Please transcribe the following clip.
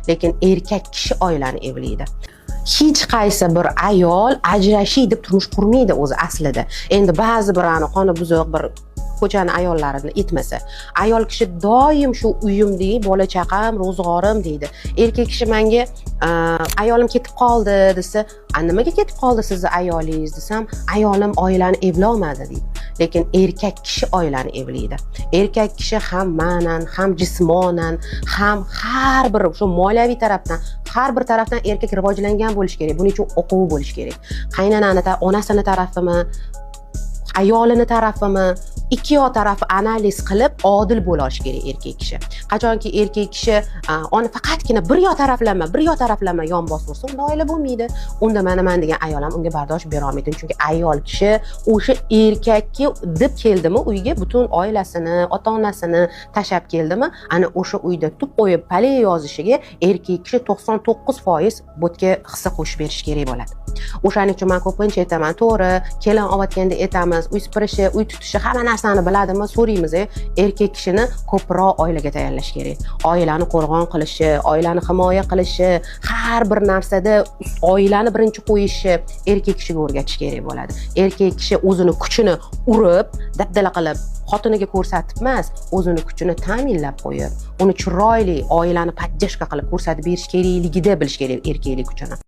lekin erkak kishi oilani evlaydi. Hech qaysi bir ayol ajrashiy deb turmush qurmaydi o'zi aslida. Endi ba'zi bir qoni buzuq bir ko'chani ayollarini etmasa, ayol kishi doim shu uyim deydi, bola chaqam, ro'zg'orim deydi. Erkak kishi menga ayolim ketib qoldi desa, nimaga ketib qoldi sizni ayolingiz desam, ayolim oilani evlolmadi deydi. Lekin erkak kishi oilani evlaydi. Erkak kishi ham ma'nan, ham jismonan, ham har bir shu moliyaviy tarafdan, har bir tarafdan erkak rivojlangan bo'lishi kerak. Buning uchun o'quvi bo'lishi kerak. Qaynonani, onasini tarafimi, ayolini tarafimi, ikki yoq tarafi analiz qilib odil bo'la olish kerak erkak kishi. Qachonki erkak kishi ona faqatgina bir yoq taraflama yonbos bo'lsa, unda oila bo'lmaydi. Unda men degan ayol ham unga bardosh bera olmaydi. Chunki ayol kishi o'sha erkakka deb keldimi, uyga butun oilasini, ota-onasini tashab keldimi, ana o'sha uyda tub qo'yib palay yozishiga erkak kishi 99% botga hissa qo'shib berish kerak bo'ladi. O'shaning uchun men ko'pincha aytaman, to'g'ri, kelin olayotganda aytamiz, uy supurishi, uy tutishi hamma narsani biladimi, so'raymiz. Erkak kishini ko'proq oilaga tayyorlash kerak. Oilani qo'rg'on qilishi, oilani himoya qilishi, har bir narsada oilani birinchi qo'yishi erkak kishiga o'rgatish kerak bo'ladi. Erkak kishi o'zini kuchini urib, dabdala qilib xotiniga ko'rsatib emas, o'zini kuchini ta'minlab qo'yib, uni chiroyli oilani podдержка qilib ko'rsatib berish kerakligida bilish kerak erkaklik kuchini.